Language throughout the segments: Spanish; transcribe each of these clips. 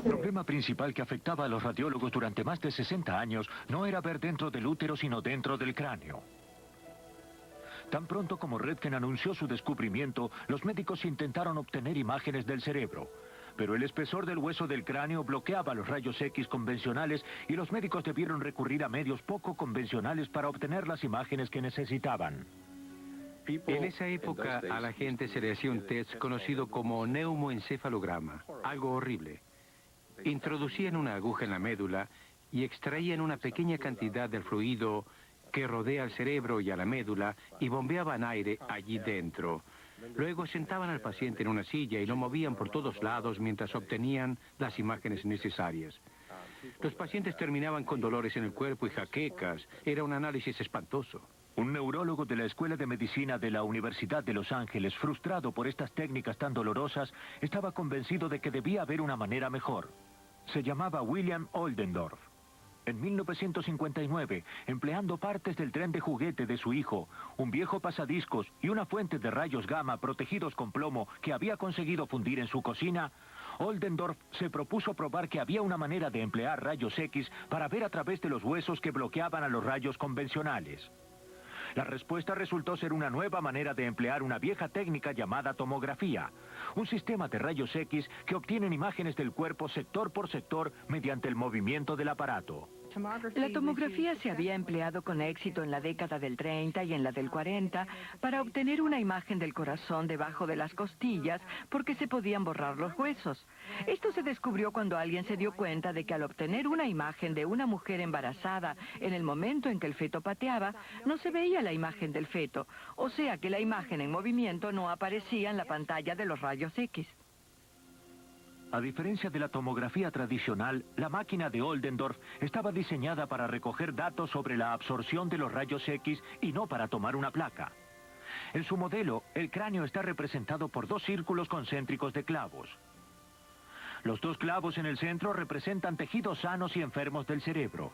problema principal que afectaba a los radiólogos durante más de 60 años no era ver dentro del útero, sino dentro del cráneo. Tan pronto como Röntgen anunció su descubrimiento, los médicos intentaron obtener imágenes del cerebro. Pero el espesor del hueso del cráneo bloqueaba los rayos X convencionales y los médicos debieron recurrir a medios poco convencionales para obtener las imágenes que necesitaban. En esa época a la gente se le hacía un test conocido como neumoencefalograma, algo horrible. Introducían una aguja en la médula y extraían una pequeña cantidad del fluido que rodea al cerebro y a la médula y bombeaban aire allí dentro. Luego sentaban al paciente en una silla y lo movían por todos lados mientras obtenían las imágenes necesarias. Los pacientes terminaban con dolores en el cuerpo y jaquecas. Era un análisis espantoso. Un neurólogo de la Escuela de Medicina de la Universidad de Los Ángeles, frustrado por estas técnicas tan dolorosas, estaba convencido de que debía haber una manera mejor. Se llamaba William Oldendorf. En 1959, empleando partes del tren de juguete de su hijo, un viejo pasadiscos y una fuente de rayos gamma protegidos con plomo que había conseguido fundir en su cocina, Oldendorf se propuso probar que había una manera de emplear rayos X para ver a través de los huesos que bloqueaban a los rayos convencionales. La respuesta resultó ser una nueva manera de emplear una vieja técnica llamada tomografía, un sistema de rayos X que obtienen imágenes del cuerpo sector por sector mediante el movimiento del aparato. La tomografía se había empleado con éxito en la década del 30 y en la del 40 para obtener una imagen del corazón debajo de las costillas porque se podían borrar los huesos. Esto se descubrió cuando alguien se dio cuenta de que al obtener una imagen de una mujer embarazada en el momento en que el feto pateaba, no se veía la imagen del feto, o sea que la imagen en movimiento no aparecía en la pantalla de los rayos X. A diferencia de la tomografía tradicional, la máquina de Oldendorf estaba diseñada para recoger datos sobre la absorción de los rayos X y no para tomar una placa. En su modelo, el cráneo está representado por dos círculos concéntricos de clavos. Los dos clavos en el centro representan tejidos sanos y enfermos del cerebro.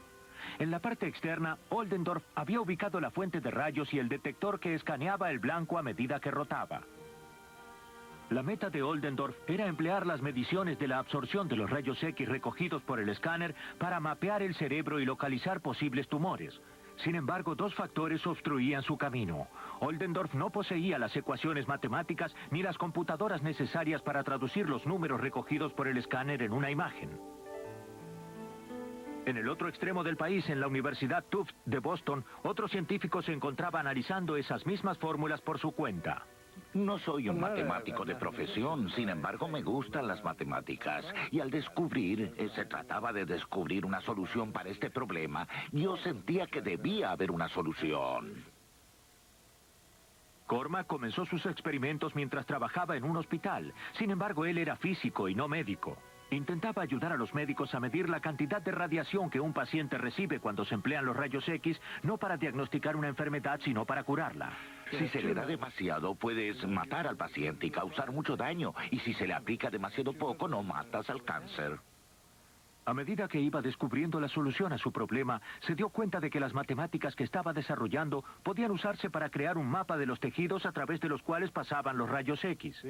En la parte externa, Oldendorf había ubicado la fuente de rayos y el detector que escaneaba el blanco a medida que rotaba. La meta de Oldendorf era emplear las mediciones de la absorción de los rayos X recogidos por el escáner para mapear el cerebro y localizar posibles tumores. Sin embargo, dos factores obstruían su camino. Oldendorf no poseía las ecuaciones matemáticas ni las computadoras necesarias para traducir los números recogidos por el escáner en una imagen. En el otro extremo del país, en la Universidad Tufts de Boston, otro científico se encontraba analizando esas mismas fórmulas por su cuenta. No soy un matemático de profesión, sin embargo me gustan las matemáticas. Y al se trataba de descubrir una solución para este problema. Yo sentía que debía haber una solución. Cormac comenzó sus experimentos mientras trabajaba en un hospital. Sin embargo, él era físico y no médico. Intentaba ayudar a los médicos a medir la cantidad de radiación que un paciente recibe cuando se emplean los rayos X, no para diagnosticar una enfermedad, sino para curarla. Si se le da demasiado, puedes matar al paciente y causar mucho daño. Y si se le aplica demasiado poco, no matas al cáncer. A medida que iba descubriendo la solución a su problema, se dio cuenta de que las matemáticas que estaba desarrollando podían usarse para crear un mapa de los tejidos a través de los cuales pasaban los rayos X.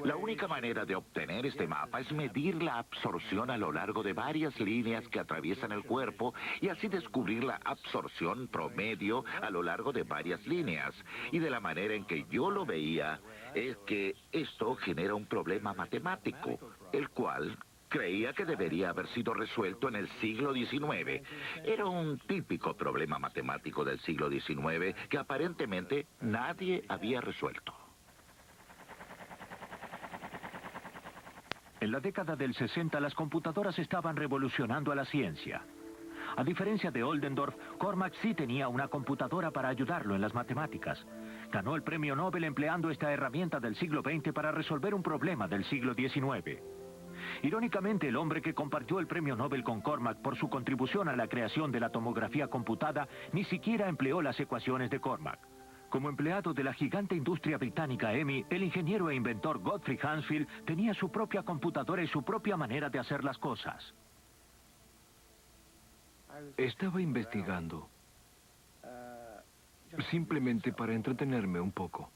La única manera de obtener este mapa es medir la absorción a lo largo de varias líneas que atraviesan el cuerpo y así descubrir la absorción promedio a lo largo de varias líneas. Y de la manera en que yo lo veía, es que esto genera un problema matemático, el cual creía que debería haber sido resuelto en el siglo XIX. Era un típico problema matemático del siglo XIX que aparentemente nadie había resuelto. En la década del 60, las computadoras estaban revolucionando a la ciencia. A diferencia de Oldendorf, Cormac sí tenía una computadora para ayudarlo en las matemáticas. Ganó el premio Nobel empleando esta herramienta del siglo XX para resolver un problema del siglo XIX. Irónicamente, el hombre que compartió el premio Nobel con Cormac por su contribución a la creación de la tomografía computada ni siquiera empleó las ecuaciones de Cormac. Como empleado de la gigante industria británica EMI, el ingeniero e inventor Godfrey Hansfield tenía su propia computadora y su propia manera de hacer las cosas. Estaba investigando, simplemente para entretenerme un poco.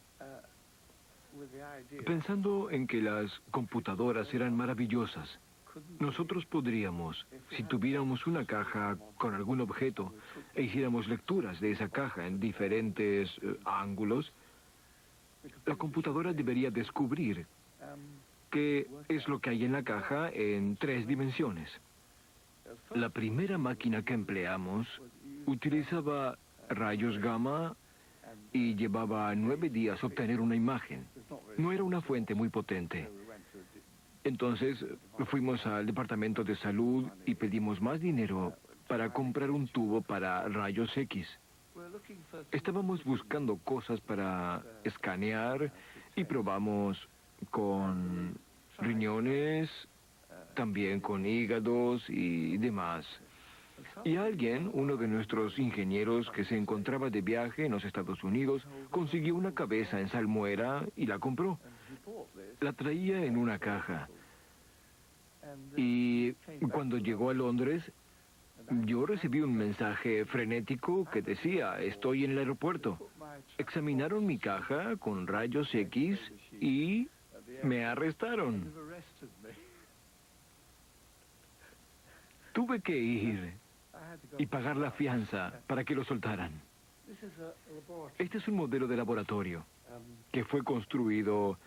Pensando en que las computadoras eran maravillosas, Nosotros podríamos, si tuviéramos una caja con algún objeto e hiciéramos lecturas de esa caja en diferentes ángulos, la computadora debería descubrir qué es lo que hay en la caja en 3 dimensiones. La primera máquina que empleamos utilizaba rayos gamma y llevaba 9 días obtener una imagen. No era una fuente muy potente. Entonces fuimos al departamento de salud y pedimos más dinero para comprar un tubo para rayos X. Estábamos buscando cosas para escanear y probamos con riñones, también con hígados y demás. Y alguien, uno de nuestros ingenieros que se encontraba de viaje en los Estados Unidos, consiguió una cabeza en salmuera y la compró. La traía en una caja. Y cuando llegó a Londres, yo recibí un mensaje frenético que decía, estoy en el aeropuerto. Examinaron mi caja con rayos X y me arrestaron. Tuve que ir y pagar la fianza para que lo soltaran. Este es un modelo de laboratorio que fue construido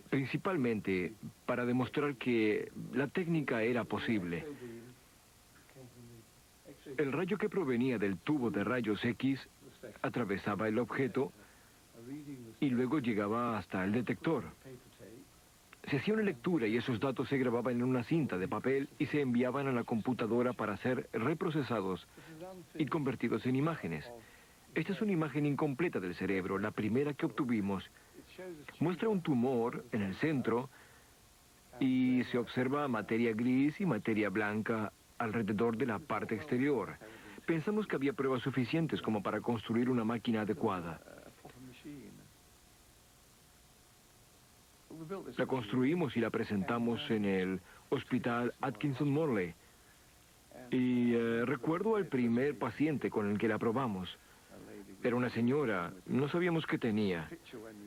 principalmente para demostrar que la técnica era posible. El rayo que provenía del tubo de rayos X atravesaba el objeto y luego llegaba hasta el detector. Se hacía una lectura y esos datos se grababan en una cinta de papel y se enviaban a la computadora para ser reprocesados y convertidos en imágenes. Esta es una imagen incompleta del cerebro, la primera que obtuvimos. Muestra un tumor en el centro y se observa materia gris y materia blanca alrededor de la parte exterior. Pensamos que había pruebas suficientes como para construir una máquina adecuada. La construimos y la presentamos en el Hospital Atkinson Morley. Y recuerdo al primer paciente con el que la probamos. Era una señora, no sabíamos qué tenía.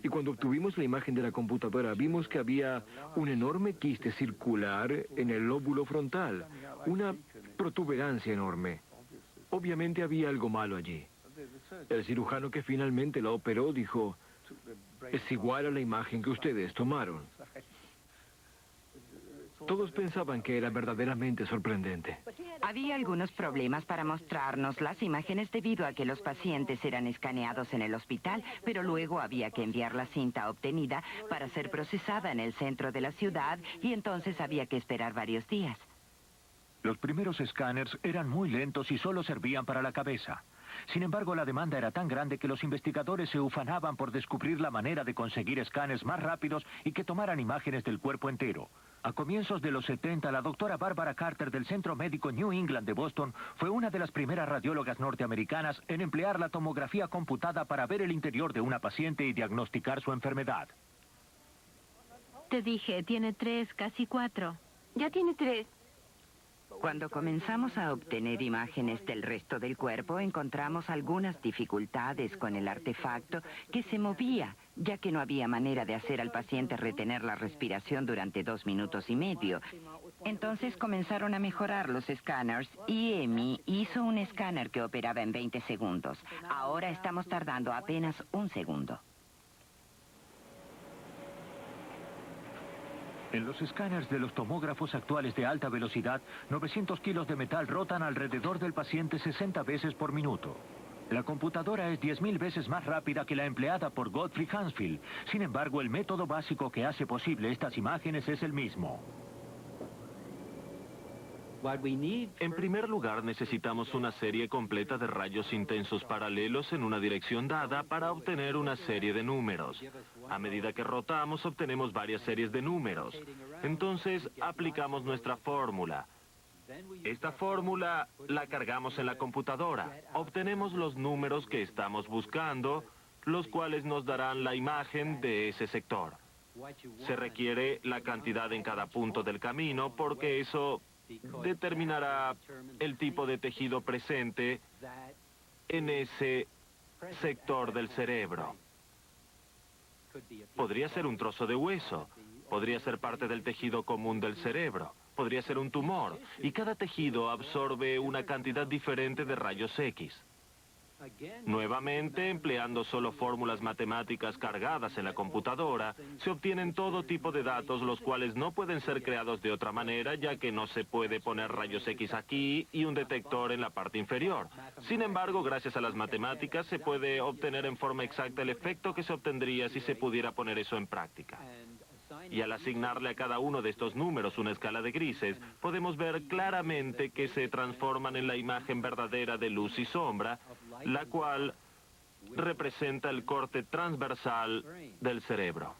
Y cuando obtuvimos la imagen de la computadora, vimos que había un enorme quiste circular en el lóbulo frontal, una protuberancia enorme. Obviamente había algo malo allí. El cirujano que finalmente la operó dijo, es igual a la imagen que ustedes tomaron. Todos pensaban que era verdaderamente sorprendente. Había algunos problemas para mostrarnos las imágenes debido a que los pacientes eran escaneados en el hospital, pero luego había que enviar la cinta obtenida para ser procesada en el centro de la ciudad y entonces había que esperar varios días. Los primeros escáneres eran muy lentos y solo servían para la cabeza. Sin embargo, la demanda era tan grande que los investigadores se ufanaban por descubrir la manera de conseguir escáneres más rápidos y que tomaran imágenes del cuerpo entero. A comienzos de los 70, la doctora Barbara Carter del Centro Médico New England de Boston fue una de las primeras radiólogas norteamericanas en emplear la tomografía computada para ver el interior de una paciente y diagnosticar su enfermedad. Te dije, tiene 3, casi 4. Ya tiene 3. Cuando comenzamos a obtener imágenes del resto del cuerpo, encontramos algunas dificultades con el artefacto que se movía, ya que no había manera de hacer al paciente retener la respiración durante 2 minutos y medio. Entonces comenzaron a mejorar los escáneres y EMI hizo un escáner que operaba en 20 segundos. Ahora estamos tardando apenas 1 segundo. En los escáneres de los tomógrafos actuales de alta velocidad, 900 kilos de metal rotan alrededor del paciente 60 veces por minuto. La computadora es 10.000 veces más rápida que la empleada por Godfrey Hansfield. Sin embargo, el método básico que hace posible estas imágenes es el mismo. En primer lugar, necesitamos una serie completa de rayos intensos paralelos en una dirección dada para obtener una serie de números. A medida que rotamos, obtenemos varias series de números. Entonces, aplicamos nuestra fórmula. Esta fórmula la cargamos en la computadora. Obtenemos los números que estamos buscando, los cuales nos darán la imagen de ese sector. Se requiere la cantidad en cada punto del camino porque eso determinará el tipo de tejido presente en ese sector del cerebro. Podría ser un trozo de hueso, podría ser parte del tejido común del cerebro, podría ser un tumor, y cada tejido absorbe una cantidad diferente de rayos X. Nuevamente, empleando solo fórmulas matemáticas cargadas en la computadora, se obtienen todo tipo de datos los cuales no pueden ser creados de otra manera, ya que no se puede poner rayos X aquí y un detector en la parte inferior. Sin embargo, gracias a las matemáticas se puede obtener en forma exacta el efecto que se obtendría si se pudiera poner eso en práctica. Y al asignarle a cada uno de estos números una escala de grises, podemos ver claramente que se transforman en la imagen verdadera de luz y sombra, la cual representa el corte transversal del cerebro.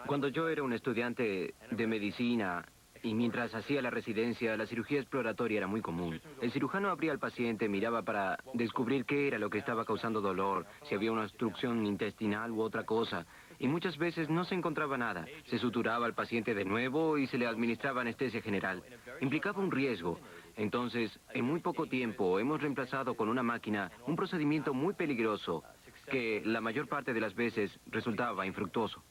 Cuando yo era un estudiante de medicina y mientras hacía la residencia, la cirugía exploratoria era muy común. El cirujano abría al paciente, miraba para descubrir qué era lo que estaba causando dolor, si había una obstrucción intestinal u otra cosa. Y muchas veces no se encontraba nada. Se suturaba al paciente de nuevo y se le administraba anestesia general. Implicaba un riesgo. Entonces, en muy poco tiempo hemos reemplazado con una máquina un procedimiento muy peligroso que la mayor parte de las veces resultaba infructuoso.